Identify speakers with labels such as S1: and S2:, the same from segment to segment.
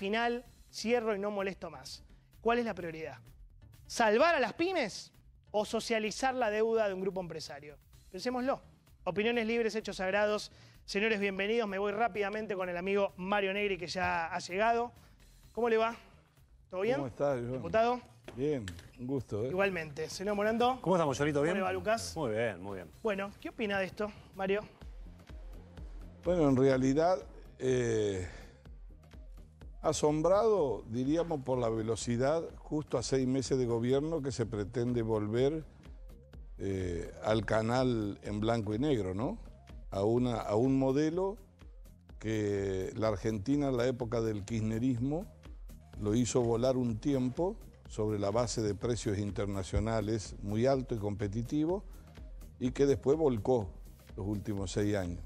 S1: final, cierro y no molesto más. ¿Cuál es la prioridad? ¿Salvar a las pymes o socializar la deuda de un grupo empresario? Pensémoslo. Opiniones libres, hechos sagrados. Señores, bienvenidos. Me voy rápidamente con el amigo Mario Negri, que ya ha llegado. ¿Cómo le va? ¿Todo bien?
S2: ¿Cómo estás, John?
S1: ¿Diputado?
S2: Bien, un gusto.
S1: Igualmente. Señor Morando.
S3: ¿Cómo estamos, Jonito? ¿Bien?
S1: ¿Cómo le va, Lucas?
S3: Muy bien, muy bien.
S1: Bueno, ¿qué opina de esto, Mario?
S2: Bueno, en realidad, asombrado, diríamos, por la velocidad, justo a 6 meses de gobierno, que se pretende volver al canal en blanco y negro, ¿no? A un modelo que la Argentina en la época del kirchnerismo lo hizo volar un tiempo sobre la base de precios internacionales muy alto y competitivo, y que después volcó los últimos 6 años.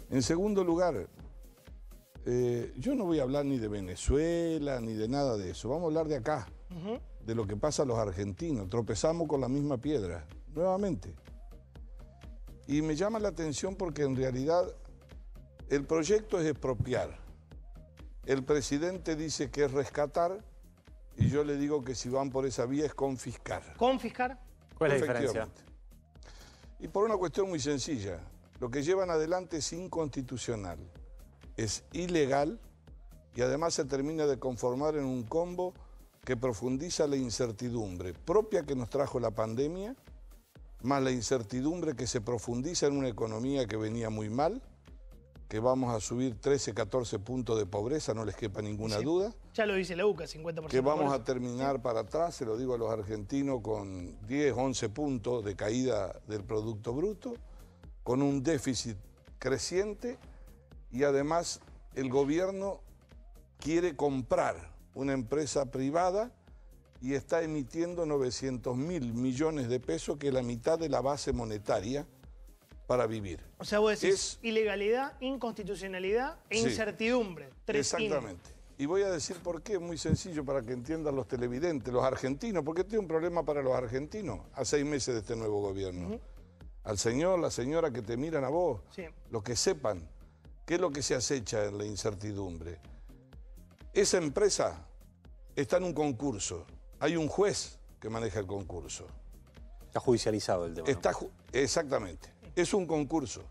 S2: En segundo lugar, yo no voy a hablar ni de Venezuela ni de nada de eso. Vamos a hablar de acá, de lo que pasa a los argentinos. Tropezamos con la misma piedra, nuevamente. Y me llama la atención porque en realidad el proyecto es expropiar. El presidente dice que es rescatar y yo le digo que si van por esa vía es confiscar.
S1: ¿Confiscar?
S3: ¿Cuál es la diferencia?
S2: Y por una cuestión muy sencilla. Lo que llevan adelante es inconstitucional, es ilegal y además se termina de conformar en un combo que profundiza la incertidumbre propia que nos trajo la pandemia, más la incertidumbre que se profundiza en una economía que venía muy mal, que vamos a subir 13, 14 puntos de pobreza, no les quepa ninguna duda.
S1: Ya lo dice la UCA, 50%.
S2: Que vamos a terminar para atrás, se lo digo a los argentinos, con 10, 11 puntos de caída del Producto Bruto, con un déficit creciente y además el gobierno quiere comprar una empresa privada y está emitiendo 900.000 millones de pesos, que es la mitad de la base monetaria para vivir.
S1: O sea, vos decís ilegalidad, inconstitucionalidad e incertidumbre.
S2: Exactamente. Y voy a decir por qué, muy sencillo para que entiendan los televidentes, los argentinos, porque este es un problema para los argentinos a 6 meses de este nuevo gobierno. Al señor, la señora que te miran a vos, los que sepan qué es lo que se acecha en la incertidumbre. Esa empresa está en un concurso, hay un juez que maneja el concurso.
S3: Está judicializado el tema.
S2: Exactamente, es un concurso.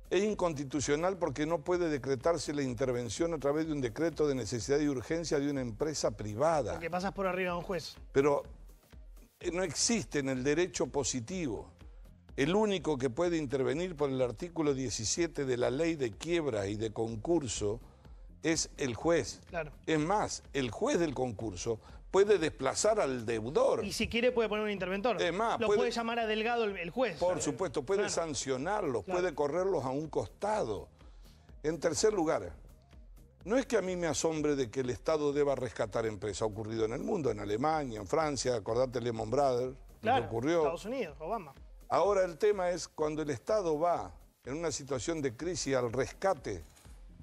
S2: Es inconstitucional porque no puede decretarse la intervención a través de un decreto de necesidad y urgencia de una empresa privada.
S1: Porque pasas por arriba de un juez.
S2: Pero no existe en el derecho positivo. El único que puede intervenir por el artículo 17 de la ley de quiebra y de concurso es el juez.
S1: Claro.
S2: Es más, el juez del concurso puede desplazar al deudor.
S1: Y si quiere puede poner un interventor.
S2: Es más,
S1: lo puede llamar a Delgado el juez.
S2: Por supuesto, puede sancionarlos, puede correrlos a un costado. En tercer lugar, no es que a mí me asombre de que el Estado deba rescatar empresas. Ha ocurrido en el mundo, en Alemania, en Francia, acordate Lehman Brothers,
S1: claro,
S2: lo que ocurrió.
S1: Estados Unidos, Obama. Ahora
S2: el tema es cuando el Estado va en una situación de crisis al rescate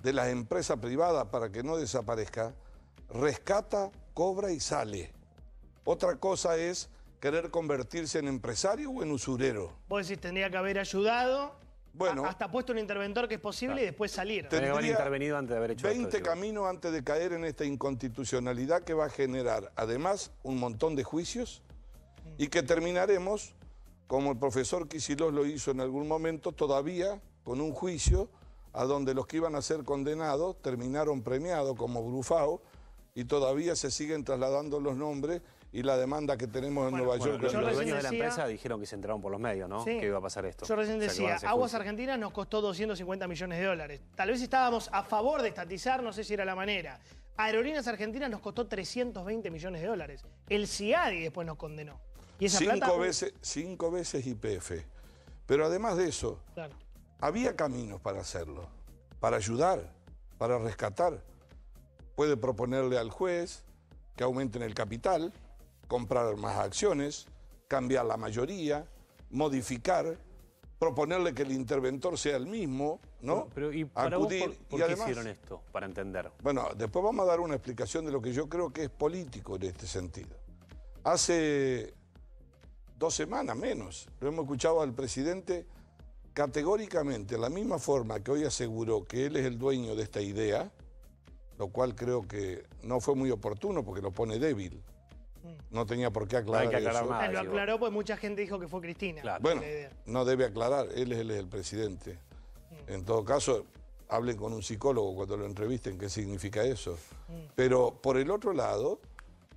S2: de las empresas privadas para que no desaparezca, rescata, cobra y sale. Otra cosa es querer convertirse en empresario o en usurero.
S1: Vos decís, tendría que haber ayudado,
S2: bueno,
S1: hasta puesto un interventor que es posible y después salir.
S3: Tendría que haber intervenido antes de haber hecho
S2: 20 caminos antes de caer en esta inconstitucionalidad que va a generar, además, un montón de juicios y que terminaremos, como el profesor Kicillof lo hizo en algún momento, todavía con un juicio a donde los que iban a ser condenados terminaron premiados como Brufao y todavía se siguen trasladando los nombres y la demanda que tenemos en Nueva York.
S3: Los dueños de la empresa dijeron que se enteraron por los medios, ¿no?
S1: Sí.
S3: Que iba a pasar esto.
S1: Yo recién decía, Aguas Argentinas nos costó 250 millones de dólares. Tal vez estábamos a favor de estatizar, no sé si era la manera. Aerolíneas Argentinas nos costó 320 millones de dólares. El CIADI después nos condenó. Y esa plata...
S2: 5 veces YPF. Pero además de eso, había caminos para hacerlo, para ayudar, para rescatar. Puede proponerle al juez que aumenten el capital, comprar más acciones, cambiar la mayoría, modificar, proponerle que el interventor sea el mismo, ¿no?
S3: Pero ¿y para
S2: acudir,
S3: vos, por qué hicieron esto? Para entender.
S2: Bueno, después vamos a dar una explicación de lo que yo creo que es político en este sentido. Hace 2 semanas menos, lo hemos escuchado al presidente categóricamente, de la misma forma que hoy aseguró que él es el dueño de esta idea, lo cual creo que no fue muy oportuno porque lo pone débil. No tenía por qué aclarar, eso.
S1: Nada, lo aclaró porque mucha gente dijo que fue Cristina.
S3: Claro.
S2: Bueno, no debe aclarar, él es el presidente. En todo caso, hablen con un psicólogo cuando lo entrevisten qué significa eso. Pero por el otro lado,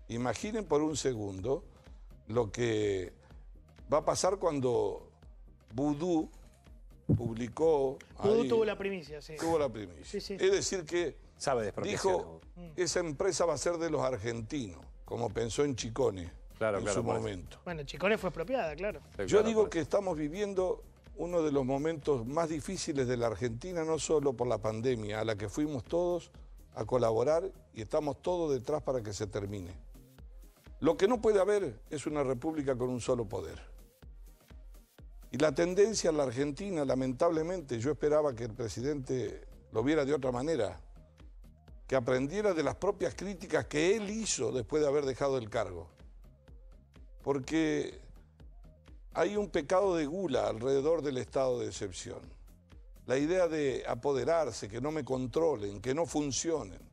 S2: imaginen por un segundo lo que va a pasar cuando Vudú publicó...
S1: Vudú tuvo la primicia, sí.
S2: Tuvo la primicia.
S1: Sí, sí.
S2: Es decir que dijo,
S3: ¿no?
S2: esa empresa va a ser de los argentinos, como pensó en Chicone en su momento.
S1: Bueno, Chicone fue expropiada, claro.
S2: Yo digo que estamos viviendo uno de los momentos más difíciles de la Argentina, no solo por la pandemia, a la que fuimos todos a colaborar y estamos todos detrás para que se termine. Lo que no puede haber es una república con un solo poder. Y la tendencia en la Argentina, lamentablemente, yo esperaba que el presidente lo viera de otra manera, que aprendiera de las propias críticas que él hizo después de haber dejado el cargo. Porque hay un pecado de gula alrededor del estado de excepción. La idea de apoderarse, que no me controlen, que no funcionen.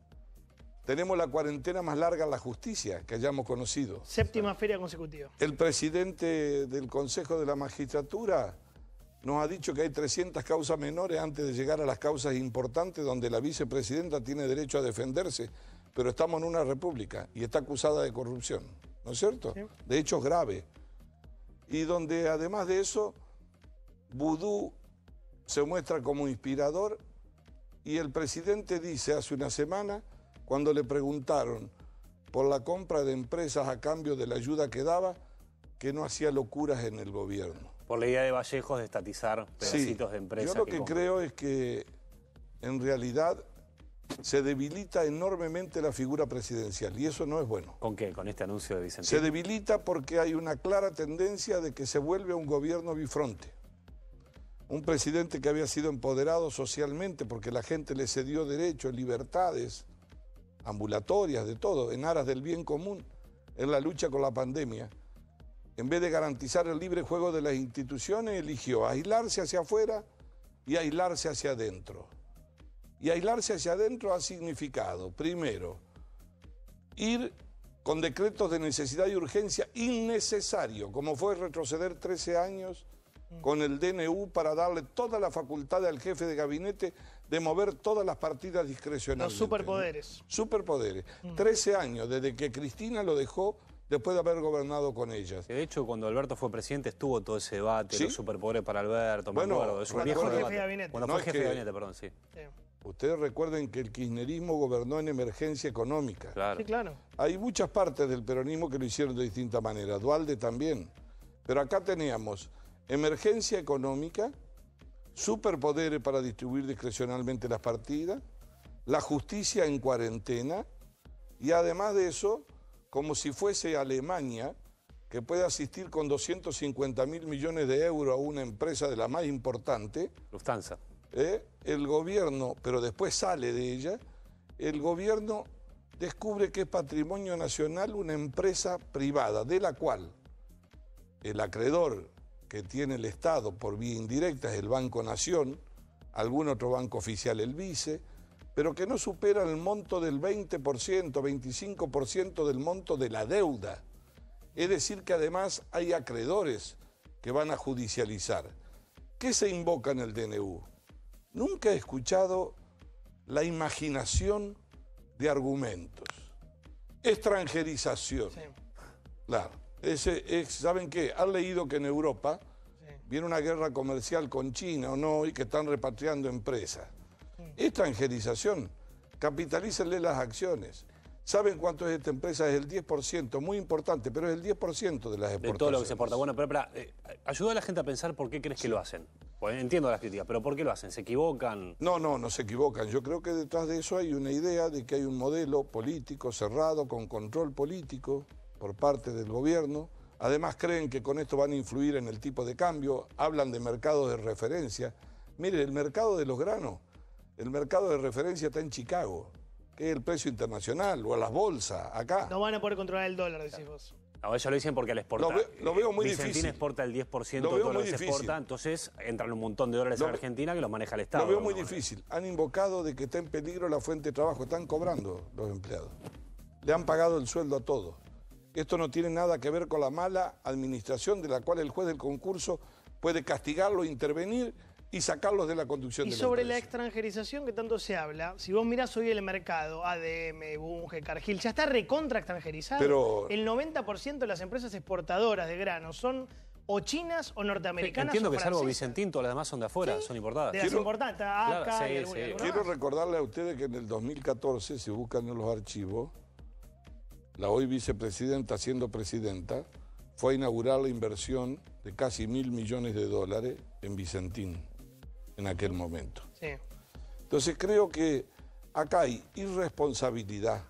S2: Tenemos la cuarentena más larga en la justicia que hayamos conocido.
S1: 7ª feria consecutiva.
S2: El presidente del Consejo de la Magistratura nos ha dicho que hay 300 causas menores antes de llegar a las causas importantes donde la vicepresidenta tiene derecho a defenderse, pero estamos en una república y está acusada de corrupción, ¿no es cierto? Sí. De hechos graves. Y donde además de eso, Vudú se muestra como inspirador y el presidente dice hace una semana, cuando le preguntaron por la compra de empresas a cambio de la ayuda que daba, que no hacía locuras en el gobierno.
S3: Por la idea de Vallejos de estatizar pedacitos de empresas.
S2: Yo lo que creo es que en realidad se debilita enormemente la figura presidencial y eso no es bueno.
S3: ¿Con qué? ¿Con este anuncio de Vicentín?
S2: Se debilita porque hay una clara tendencia de que se vuelve un gobierno bifronte. Un presidente que había sido empoderado socialmente porque la gente le cedió derechos, libertades, ambulatorias, de todo, en aras del bien común, en la lucha con la pandemia. En vez de garantizar el libre juego de las instituciones, eligió aislarse hacia afuera y aislarse hacia adentro. Y aislarse hacia adentro ha significado, primero, ir con decretos de necesidad y urgencia innecesario, como fue retroceder 13 años con el DNU para darle toda la facultad al jefe de gabinete de mover todas las partidas discrecionalmente.
S1: Los superpoderes.
S2: Superpoderes. 13 años desde que Cristina lo dejó después de haber gobernado con ellas.
S3: De hecho, cuando Alberto fue presidente estuvo todo ese debate, ¿sí? Los superpoderes para Alberto, me acuerdo. Es un viejo debate. Cuando fue jefe de gabinete, perdón, sí.
S2: Ustedes recuerden que el kirchnerismo gobernó en emergencia económica.
S3: Claro.
S1: Sí, claro.
S2: Hay muchas partes del peronismo que lo hicieron de distinta manera. Duhalde también. Pero acá teníamos emergencia económica, superpoderes para distribuir discrecionalmente las partidas, la justicia en cuarentena y además de eso, como si fuese Alemania, que puede asistir con 250.000 millones de euros a una empresa de la más importante.
S3: Lufthansa.
S2: El gobierno, pero después sale de ella, el gobierno descubre que es patrimonio nacional una empresa privada, de la cual el acreedor que tiene el Estado por vía indirecta es el Banco Nación, algún otro banco oficial el vice, pero que no supera el monto del 20%, 25% del monto de la deuda. Es decir, que además hay acreedores que van a judicializar. ¿Qué se invoca en el DNU? Nunca he escuchado la imaginación de argumentos. Extranjerización. Sí. Claro. ¿Saben qué? ¿Han leído que en Europa viene una guerra comercial con China o no y que están repatriando empresas? Extranjerización. Capitalícenle las acciones. ¿Saben cuánto es esta empresa? Es el 10%, muy importante, pero es el 10% de las exportaciones.
S3: De todo lo que se exporta. Bueno, pero ayuda a la gente a pensar por qué crees que lo hacen. Pues entiendo las críticas, pero ¿por qué lo hacen? ¿Se equivocan?
S2: No se equivocan. Yo creo que detrás de eso hay una idea de que hay un modelo político cerrado, con control político por parte del gobierno. Además creen que con esto van a influir en el tipo de cambio. Hablan de mercados de referencia. Mire, el mercado de los granos, el mercado de referencia está en Chicago, que es el precio internacional, o a las bolsas, acá.
S1: No van a poder controlar el dólar, decís vos.
S3: A ellos lo dicen porque al exportar.
S2: Lo veo muy
S3: Vicentín
S2: difícil.
S3: exporta el 10% de todo lo que se exporta, entonces entran un montón de dólares a Argentina que los maneja el Estado.
S2: Lo veo muy difícil. Han invocado de que está en peligro la fuente de trabajo. Están cobrando los empleados. Le han pagado el sueldo a todos. Esto no tiene nada que ver con la mala administración de la cual el juez del concurso puede castigarlo, intervenir y sacarlos de la conducción de la empresa. Y
S1: sobre la extranjerización que tanto se habla, si vos mirás hoy el mercado, ADM, Bunge, Cargill, ya está recontra extranjerizado.
S2: Pero
S1: el 90% de las empresas exportadoras de granos son o chinas o norteamericanas.
S3: Entiendo
S1: o
S3: que
S1: francesas.
S3: salvo Vicentín, todas las demás son de afuera, son importadas.
S1: De las importantes, acá
S3: claro,
S1: y alguna.
S2: Quiero recordarle a ustedes que en el 2014, si buscan en los archivos, la hoy vicepresidenta, siendo presidenta, fue a inaugurar la inversión de casi $1.000 millones en Vicentín, en aquel momento.
S1: Sí.
S2: Entonces creo que acá hay irresponsabilidad.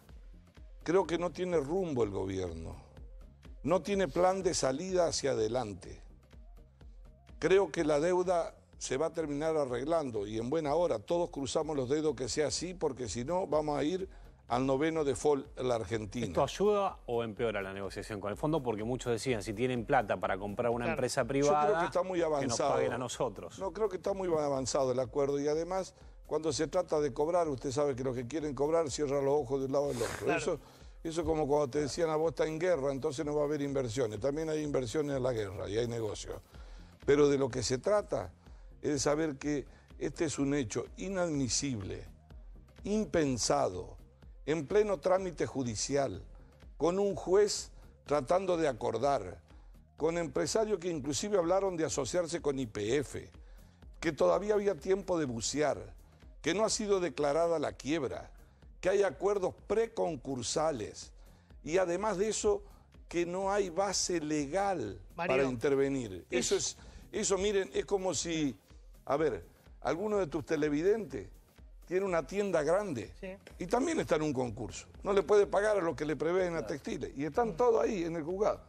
S2: Creo que no tiene rumbo el gobierno. No tiene plan de salida hacia adelante. Creo que la deuda se va a terminar arreglando y en buena hora. Todos cruzamos los dedos que sea así, porque si no vamos a ir al 9º default en la Argentina.
S3: ¿Esto ayuda o empeora la negociación con el fondo? Porque muchos decían, si tienen plata para comprar una empresa privada,
S2: yo creo que está muy avanzado.
S3: Que nos paguen a nosotros.
S2: No, creo que está muy avanzado el acuerdo y además, cuando se trata de cobrar, usted sabe que los que quieren cobrar cierran los ojos de un lado al otro.
S1: Claro.
S2: Eso como cuando te decían a vos está en guerra, entonces no va a haber inversiones. También hay inversiones en la guerra y hay negocios. Pero de lo que se trata es de saber que este es un hecho inadmisible, impensado, en pleno trámite judicial, con un juez tratando de acordar, con empresarios que inclusive hablaron de asociarse con YPF, que todavía había tiempo de bucear, que no ha sido declarada la quiebra, que hay acuerdos preconcursales y además de eso, que no hay base legal para intervenir. Eso, miren, es como si, a ver, alguno de tus televidentes tiene una tienda grande y también está en un concurso. No le puede pagar a lo que le prevén a textiles y están todos ahí en el juzgado.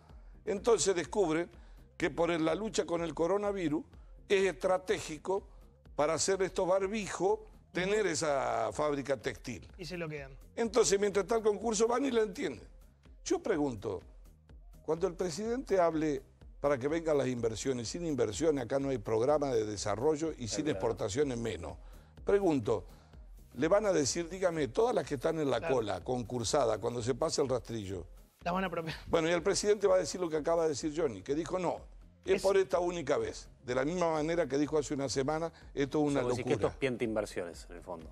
S2: Entonces descubren que por la lucha con el coronavirus es estratégico para hacer estos barbijos tener esa fábrica textil.
S1: Y se lo quedan.
S2: Entonces, mientras está el concurso, van y lo entienden. Yo pregunto, cuando el presidente hable para que vengan las inversiones, sin inversiones acá no hay programa de desarrollo y sin exportaciones menos. Pregunto, le van a decir, dígame, todas las que están en la cola, concursadas, cuando se pase el rastrillo.
S1: Las van a apropiar.
S2: Bueno, y el presidente va a decir lo que acaba de decir Johnny, que dijo no, es por esta única vez. De la misma manera que dijo hace una semana, esto es una locura.
S3: Que esto es pienta inversiones, en el fondo.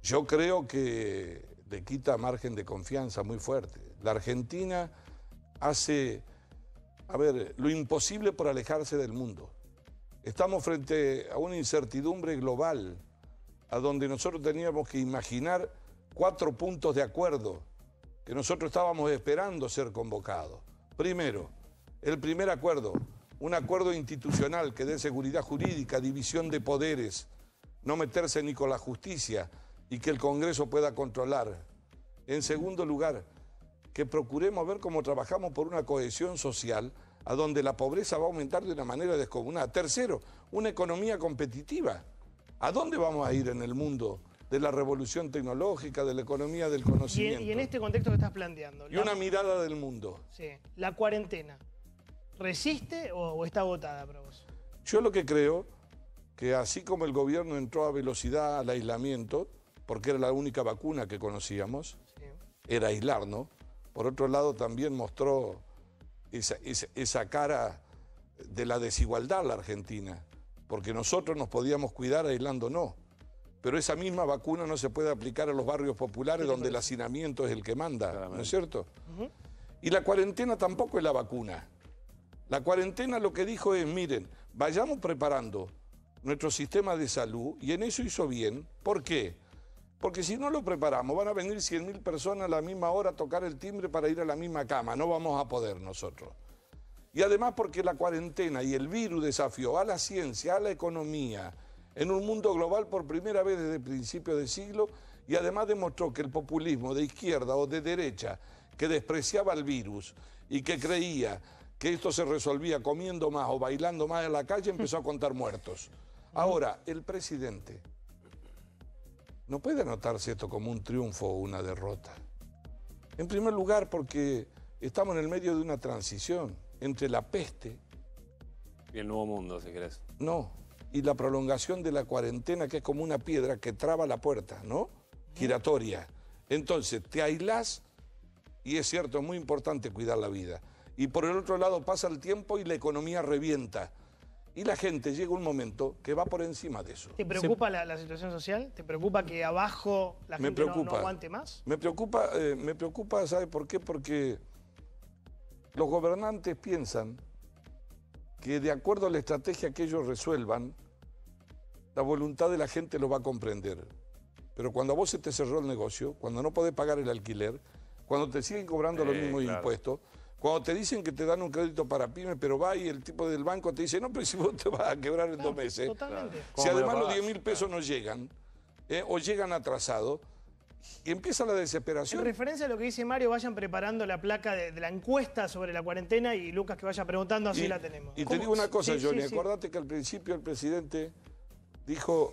S2: Yo creo que le quita margen de confianza muy fuerte. La Argentina hace, lo imposible por alejarse del mundo. Estamos frente a una incertidumbre global, a donde nosotros teníamos que imaginar 4 puntos de acuerdo que nosotros estábamos esperando ser convocados. Primero, el primer acuerdo, un acuerdo institucional que dé seguridad jurídica, división de poderes, no meterse ni con la justicia y que el Congreso pueda controlar. En segundo lugar, que procuremos ver cómo trabajamos por una cohesión social a donde la pobreza va a aumentar de una manera descomunal. Tercero, una economía competitiva. ¿A dónde vamos a ir en el mundo de la revolución tecnológica, de la economía del conocimiento?
S1: Y en este contexto que estás planteando.
S2: Y una mirada del mundo.
S1: Sí, la cuarentena. ¿Resiste o está agotada para vos?
S2: Yo lo que creo, que así como el gobierno entró a velocidad al aislamiento, porque era la única vacuna que conocíamos, era aislarnos, por otro lado también mostró esa cara de la desigualdad la Argentina, porque nosotros nos podíamos cuidar aislándonos, pero esa misma vacuna no se puede aplicar a los barrios populares donde el hacinamiento es el que manda, ¿no es cierto? Y la cuarentena tampoco es la vacuna. La cuarentena lo que dijo es, miren, vayamos preparando nuestro sistema de salud, y en eso hizo bien. ¿Por qué? Porque si no lo preparamos, van a venir 100.000 personas a la misma hora a tocar el timbre para ir a la misma cama. No vamos a poder nosotros. Y además porque la cuarentena y el virus desafió a la ciencia, a la economía, en un mundo global por primera vez desde el principio de siglo, y además demostró que el populismo de izquierda o de derecha, que despreciaba el virus y que creía que esto se resolvía comiendo más o bailando más en la calle, empezó a contar muertos. Ahora, el presidente no puede anotarse esto como un triunfo o una derrota. En primer lugar, porque estamos en el medio de una transición entre la peste...
S3: Y el nuevo mundo, si querés.
S2: No, y la prolongación de la cuarentena, que es como una piedra que traba la puerta, ¿no? Giratoria. Entonces, te aislás, y es cierto, es muy importante cuidar la vida. Y por el otro lado pasa el tiempo y la economía revienta. Y la gente llega un momento que va por encima de eso.
S1: ¿Te preocupa la situación social? ¿Te preocupa que abajo la gente no aguante más?
S2: Me preocupa, ¿sabe por qué? Porque los gobernantes piensan que de acuerdo a la estrategia que ellos resuelvan, la voluntad de la gente lo va a comprender. Pero cuando a vos se te cerró el negocio, cuando no podés pagar el alquiler, cuando te siguen cobrando los mismos impuestos, cuando te dicen que te dan un crédito para pymes, pero va y el tipo del banco te dice, no, pero si vos te vas a quebrar en 2 meses.
S1: Totalmente.
S2: Si además los 10.000 pesos no llegan, o llegan atrasados, y empieza la desesperación.
S1: En referencia a lo que dice Mario, vayan preparando la placa de la encuesta sobre la cuarentena y Lucas que vaya preguntando, así la tenemos.
S2: Y te digo una cosa, Johnny, acordate que al principio el presidente dijo,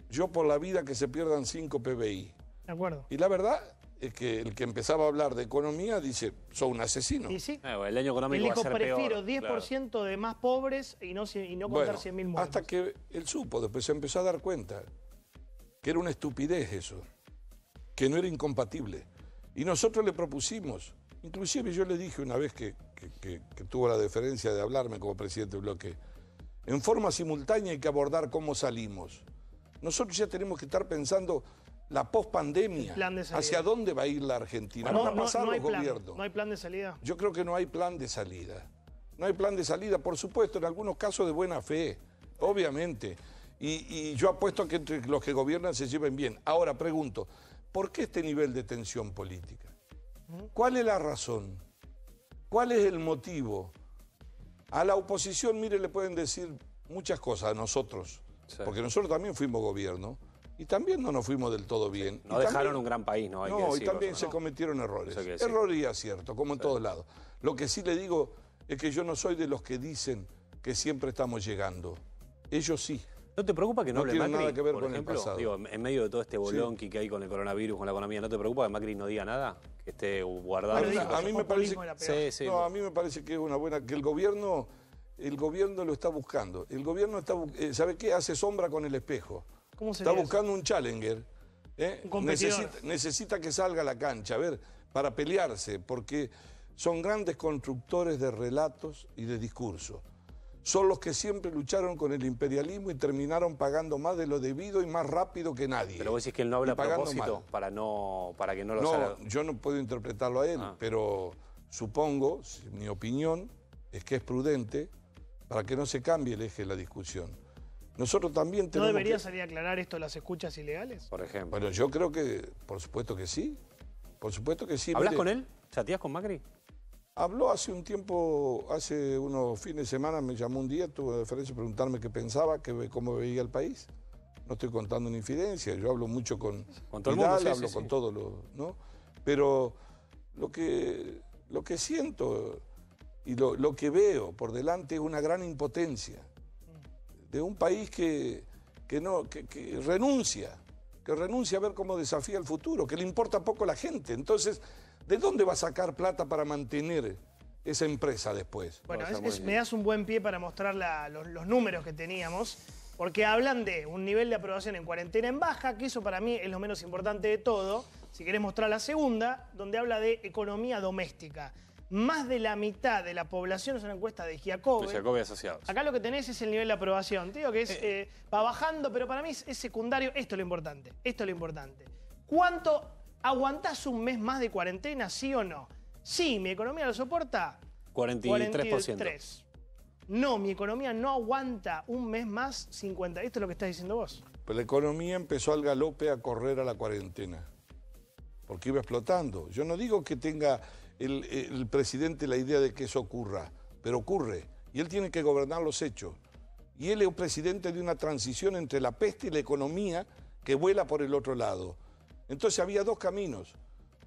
S2: yo por la vida que se pierdan 5 PBI.
S1: De acuerdo.
S2: Y la verdad es que el que empezaba a hablar de economía dice, sos un asesino.
S1: Y sí.
S3: El año económico
S1: él dijo,
S3: va a ser
S1: prefiero
S3: peor,
S1: 10% de más pobres y no contar 100.000 muertos.
S2: Hasta que él supo, después se empezó a dar cuenta que era una estupidez eso, que no era incompatible. Y nosotros le propusimos, inclusive yo le dije una vez que tuvo la deferencia de hablarme como presidente del bloque, en forma simultánea hay que abordar cómo salimos. Nosotros ya tenemos que estar pensando la pospandemia, hacia dónde va a ir la Argentina.
S1: No,
S2: van a pasar los gobiernos.
S1: ¿No hay plan de salida?
S2: Yo creo que no hay plan de salida. No hay plan de salida, por supuesto, en algunos casos de buena fe, obviamente. Y yo apuesto que entre los que gobiernan se lleven bien. Ahora pregunto, ¿por qué este nivel de tensión política? ¿Cuál es la razón? ¿Cuál es el motivo? A la oposición, mire, le pueden decir muchas cosas a nosotros, porque nosotros también fuimos gobierno. Y también no nos fuimos del todo bien.
S3: No dejaron un gran país, ¿no? Hay que decirlo,
S2: y también se cometieron errores.
S3: Sí.
S2: Errores y aciertos, como en todos lados. Lo que sí le digo es que yo no soy de los que dicen que siempre estamos llegando. Ellos sí.
S3: ¿No te preocupa que no hable Macri,
S2: nada que ver
S3: por
S2: con
S3: ejemplo?
S2: el pasado?
S3: Digo, en medio de todo este bolonqui que hay con el coronavirus, con la economía, ¿no te preocupa que Macri no diga nada? Que esté guardado.
S1: Bueno,
S2: a mí me parece, a mí me parece que es una buena, que el gobierno lo está buscando. El gobierno está, ¿sabe qué? Hace sombra con el espejo.
S1: ¿Cómo
S2: está buscando un challenger.
S1: Un competidor.
S2: Necesita que salga a la cancha, a ver, para pelearse, porque son grandes constructores de relatos y de discursos. Son los que siempre lucharon con el imperialismo y terminaron pagando más de lo debido y más rápido que nadie.
S3: Pero vos decís que él no habla a propósito para que no lo salga.
S2: No, yo no puedo interpretarlo a él, pero supongo, mi opinión, es que es prudente para que no se cambie el eje de la discusión. Nosotros también tenemos.
S1: ¿No debería salir a aclarar esto las escuchas ilegales?
S3: Por ejemplo.
S2: Bueno, yo creo que, por supuesto que sí. Por supuesto que sí.
S3: ¿Hablas con él? ¿Chateás con Macri?
S2: Habló hace un tiempo, hace unos fines de semana, me llamó un día, tuvo la deferencia de preguntarme qué pensaba, cómo veía el país. No estoy contando una infidencia, yo hablo mucho con
S3: todo el mundo,
S2: hablo con todos los, ¿no? Pero lo que siento y lo que veo por delante es una gran impotencia de un país que renuncia a ver cómo desafía el futuro, que le importa poco a la gente. Entonces, ¿de dónde va a sacar plata para mantener esa empresa después?
S1: Bueno, me das un buen pie para mostrar los números que teníamos, porque hablan de un nivel de aprobación en cuarentena en baja, que eso para mí es lo menos importante de todo. Si querés mostrar la segunda, donde habla de economía doméstica. Más de la mitad de la población, es una encuesta de Giacobbe.
S3: De Giacobbe Asociados.
S1: Acá lo que tenés es el nivel de aprobación. Te digo que va bajando, pero para mí es secundario. Esto es lo importante. ¿Cuánto aguantás un mes más de cuarentena, sí o no? Sí, mi economía lo soporta.
S3: 43%.
S1: No, mi economía no aguanta un mes más, 50. Esto es lo que estás diciendo vos.
S2: Pero la economía empezó al galope a correr a la cuarentena, porque iba explotando. Yo no digo que tenga el presidente la idea de que eso ocurra, pero ocurre. Y él tiene que gobernar los hechos. Y él es un presidente de una transición entre la peste y la economía que vuela por el otro lado. Entonces había dos caminos.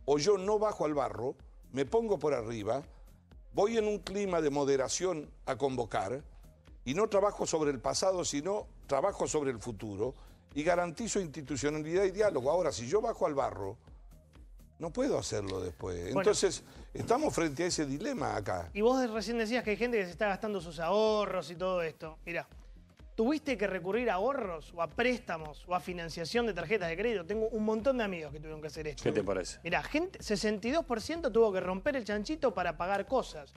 S2: O yo no bajo al barro, me pongo por arriba, voy en un clima de moderación a convocar y no trabajo sobre el pasado, sino trabajo sobre el futuro y garantizo institucionalidad y diálogo. Ahora, si yo bajo al barro, No puedo hacerlo después. Entonces, estamos frente a ese dilema acá.
S1: Y vos recién decías que hay gente que se está gastando sus ahorros y todo esto. Mirá, ¿tuviste que recurrir a ahorros o a préstamos o a financiación de tarjetas de crédito? Tengo un montón de amigos que tuvieron que hacer esto.
S3: ¿Qué te parece?
S1: Mirá, 62% tuvo que romper el chanchito para pagar cosas.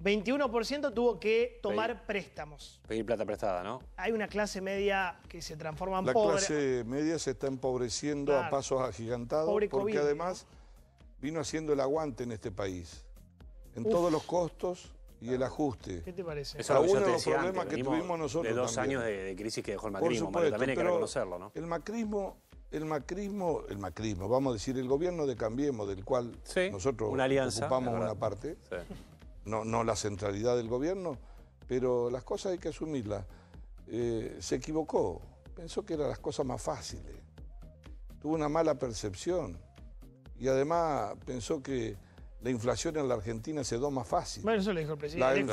S1: 21% tuvo que tomar préstamos.
S3: Pedir plata prestada, ¿no?
S1: Hay una clase media que se transforma en
S2: La
S1: pobre.
S2: clase media se está empobreciendo a pasos agigantados porque
S1: COVID,
S2: además vino haciendo el aguante en este país. En todos los costos y el ajuste.
S1: ¿Qué te parece?
S3: Eso es
S2: uno
S3: uno
S2: de los problemas que tuvimos nosotros
S3: de 2
S2: también.
S3: años de crisis que dejó el
S2: Por
S3: macrismo,
S2: supuesto,
S3: también hay que
S2: pero
S3: reconocerlo, ¿no?
S2: El macrismo, vamos a decir, el gobierno de Cambiemos, del cual nosotros
S3: una alianza,
S2: ocupamos una parte, no la centralidad del gobierno, pero las cosas hay que asumirlas. Se equivocó, pensó que eran las cosas más fáciles, tuvo una mala percepción y además pensó que la inflación en la Argentina se dio más fácil.
S1: Bueno, eso lo dijo el presidente.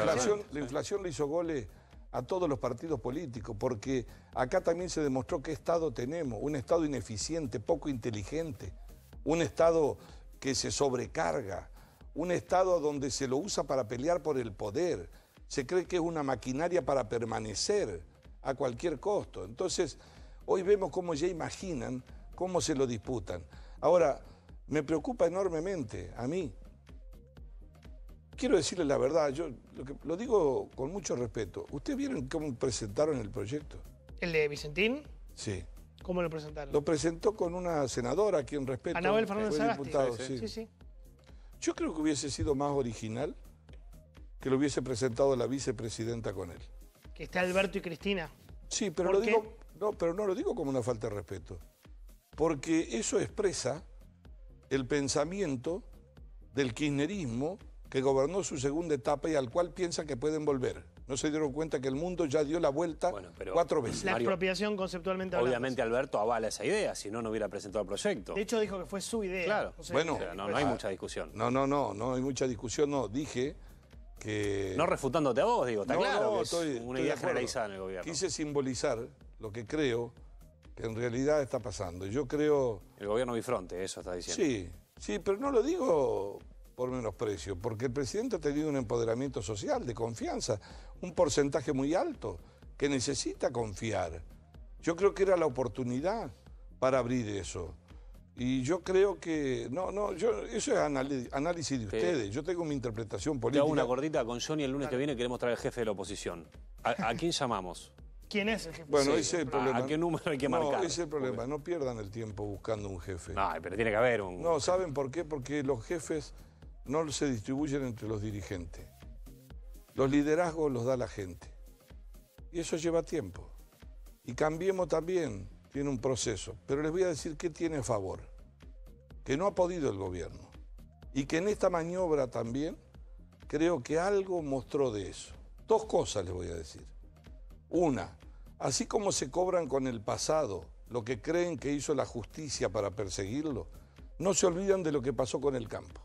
S2: La inflación le hizo goles a todos los partidos políticos, porque acá también se demostró qué Estado tenemos, un Estado ineficiente, poco inteligente, un Estado que se sobrecarga, un Estado donde se lo usa para pelear por el poder, se cree que es una maquinaria para permanecer a cualquier costo. Entonces, hoy vemos cómo ya imaginan cómo se lo disputan. Ahora, me preocupa enormemente a mí. Quiero decirle la verdad, yo lo digo con mucho respeto. ¿Ustedes vieron cómo presentaron el proyecto?
S1: ¿El de Vicentín?
S2: Sí.
S1: ¿Cómo lo presentaron?
S2: Lo presentó con una senadora a quien respeto.
S1: Anabel Fernández Sagasti.
S2: Diputado,
S1: sí.
S2: Yo creo que hubiese sido más original que lo hubiese presentado la vicepresidenta con él.
S1: Que está Alberto y Cristina.
S2: Sí, pero no lo digo como una falta de respeto. Porque eso expresa el pensamiento del kirchnerismo que gobernó su segunda etapa y al cual piensa que pueden volver. No se dieron cuenta que el mundo ya dio la vuelta 4 veces.
S1: La expropiación conceptualmente hablando.
S3: Obviamente Alberto avala esa idea, si no, no hubiera presentado el proyecto.
S1: De hecho dijo que fue su idea.
S3: Claro.
S1: O sea,
S2: bueno,
S3: no hay mucha discusión.
S2: No hay mucha discusión, no. Dije que...
S3: No refutándote a vos, digo, está claro que
S2: estoy
S3: es una idea generalizada en el gobierno.
S2: Quise simbolizar lo que creo que en realidad está pasando. Yo creo...
S3: El gobierno bifronte, eso está diciendo.
S2: Sí, pero no lo digo por menosprecio, porque el presidente ha tenido un empoderamiento social, de confianza, un porcentaje muy alto, que necesita confiar. Yo creo que era la oportunidad para abrir eso. Y yo creo que... eso es análisis de ustedes. Yo tengo mi interpretación política.
S3: Te hago una gordita con Johnny, el lunes que viene queremos traer al jefe de la oposición. ¿A quién llamamos?
S1: ¿Quién es el jefe?
S2: Bueno, ese es el problema.
S3: ¿A qué número hay que marcar?
S2: Ese es el problema. No pierdan el tiempo buscando un jefe.
S3: No, pero tiene que haber un...
S2: No, ¿saben por qué? Porque los jefes no se distribuyen entre los dirigentes. Los liderazgos los da la gente. Y eso lleva tiempo. Y Cambiemos también tiene un proceso. Pero les voy a decir qué tiene a favor. Que no ha podido el gobierno. Y que en esta maniobra también creo que algo mostró de eso. 2 cosas les voy a decir. Una, así como se cobran con el pasado lo que creen que hizo la justicia para perseguirlo, no se olvidan de lo que pasó con el campo.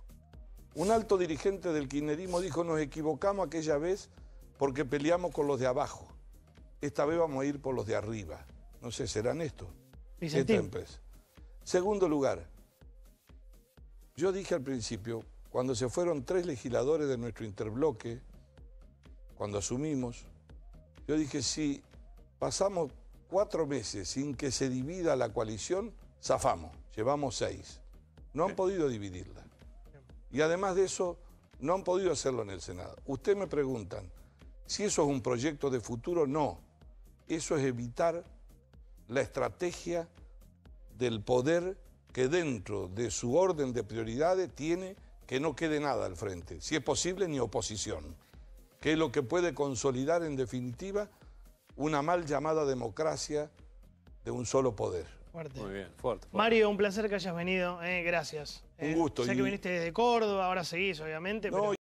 S2: Un alto dirigente del kirchnerismo dijo: nos equivocamos aquella vez porque peleamos con los de abajo. Esta vez vamos a ir por los de arriba. No sé, ¿serán estos? Esta empresa. Segundo lugar, yo dije al principio, cuando se fueron 3 legisladores de nuestro interbloque, cuando asumimos, yo dije, si pasamos 4 meses sin que se divida la coalición, zafamos, llevamos 6. No han podido dividirla. Y además de eso, no han podido hacerlo en el Senado. Ustedes me preguntan, si eso es un proyecto de futuro, no. Eso es evitar la estrategia del poder que dentro de su orden de prioridades tiene que no quede nada al frente. Si es posible, ni oposición. Que es lo que puede consolidar en definitiva una mal llamada democracia de un solo poder.
S1: Fuerte.
S3: Muy bien, fuerte.
S1: Mario, un placer que hayas venido. Gracias.
S2: Un gusto.
S1: Sé que viniste desde Córdoba, ahora seguís, obviamente.
S2: No,
S1: pero...